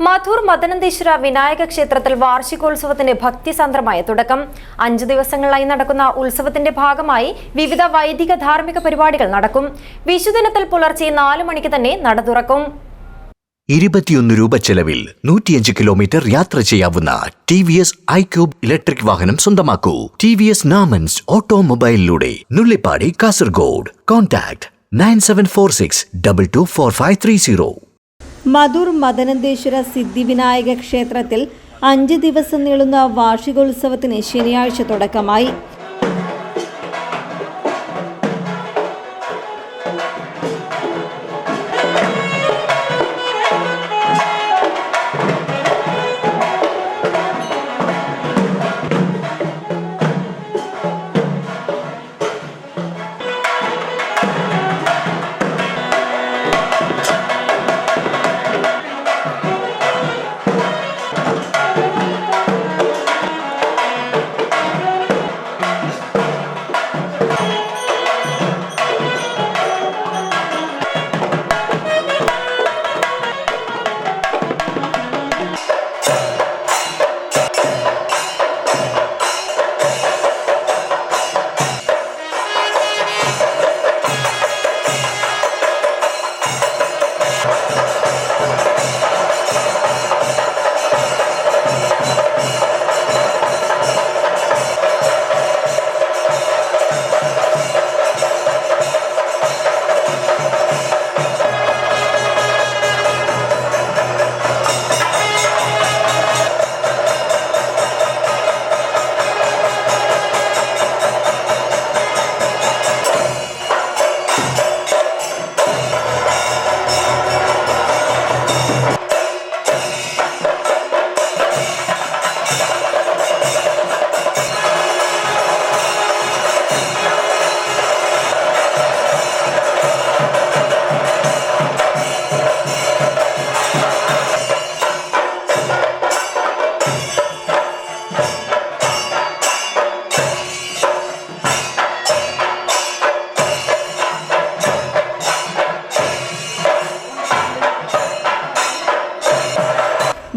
മധൂർ മദനന്തേശ്വര വിനായക ക്ഷേത്രത്തിൽ വാർഷികോത്സവത്തിന്റെ ഭക്തിസാന്ദ്രമായ തുടക്കം. 5 ദിവസങ്ങളിലായി നടക്കുന്ന ഉത്സവത്തിന്റെ ഭാഗമായി വിവിധ വൈദിക ധാർമ്മിക പരിപാടികൾ നടക്കും. വിഷുദിനത്തിൽ പുലർച്ചെ 4 മണിക്ക് തന്നെ നട തുറക്കും. 21 രൂപ ചെലവിൽ 105 കിലോമീറ്റർ യാത്ര ചെയ്യാവുന്ന TVS iQube ഇലക്ട്രിക് വാഹനം സ്വന്തമാക്കൂ. TVS നാമൻസ് ഓട്ടോമൊബൈലിലൂടെ നുള്ളിപ്പാടി, കാസർഗോഡ്. കോൺടാക്ട് 9746 224530. മധൂർ മദനന്തേശ്വര സിദ്ധിവിനായക ക്ഷേത്രത്തിൽ 5 ദിവസം നീളുന്ന വാർഷികോത്സവത്തിന് ശനിയാഴ്ച തുടക്കമായി.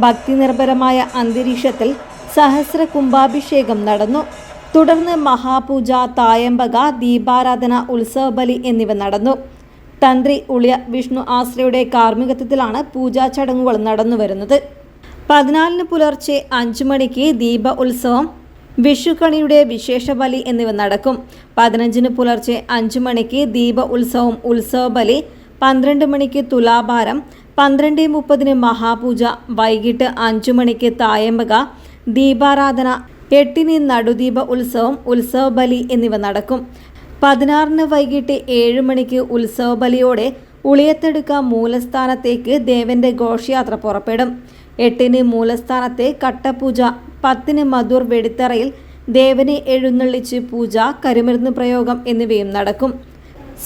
ഭക്തിനിർഭരമായ അന്തരീക്ഷത്തിൽ സഹസ്ര കുംഭാഭിഷേകം നടന്നു. തുടർന്ന് മഹാപൂജ, തായമ്പക, ദീപാരാധന, ഉത്സവബലി എന്നിവ നടന്നു. തന്ത്രി ഉളിയ വിഷ്ണു ആശ്രയുടെ കാർമ്മികത്വത്തിലാണ് പൂജാ ചടങ്ങുകൾ നടന്നുവരുന്നത്. 14 പുലർച്ചെ 5 മണിക്ക് ദീപ ഉത്സവം, വിഷുക്കണിയുടെ വിശേഷബലി എന്നിവ നടക്കും. 15 പുലർച്ചെ 5 മണിക്ക് ദീപ ഉത്സവം, ഉത്സവബലി, 12 മണിക്ക് തുലാഭാരം, 12:30 മഹാപൂജ, വൈകിട്ട് 5 മണിക്ക് തായമ്പക, ദീപാരാധന, 8 നടുദീപ ഉത്സവം, ഉത്സവബലി എന്നിവ നടക്കും. 16 വൈകിട്ട് 7 മണിക്ക് ഉത്സവബലിയോടെ ഉളിയത്തെടുക്ക മൂലസ്ഥാനത്തേക്ക് ദേവന്റെ ഘോഷയാത്ര പുറപ്പെടും. 8 മൂലസ്ഥാനത്തെ കട്ടപൂജ, 10 മധൂർ വെടിത്തറയിൽ ദേവനെ എഴുന്നള്ളിച്ച് പൂജ, കരിമരുന്ന് പ്രയോഗം എന്നിവയും നടക്കും.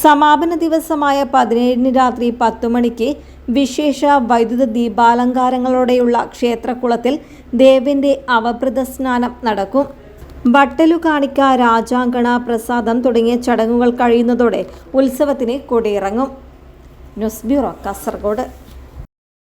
സമാപന ദിവസമായ 17 രാത്രി 10 മണിക്ക് വിശേഷ വൈദ്യുത ദീപാലങ്കാരങ്ങളോടെയുള്ള ക്ഷേത്രക്കുളത്തിൽ ദേവന്റെ അവഭൃത സ്നാനം നടക്കും. ബട്ടലു കാണിക്ക, രാജാങ്കണ, പ്രസാദം തുടങ്ങിയ ചടങ്ങുകൾ കഴിയുന്നതോടെ ഉത്സവത്തിന് കൊടിയിറങ്ങും. News bureau, Kasaragod.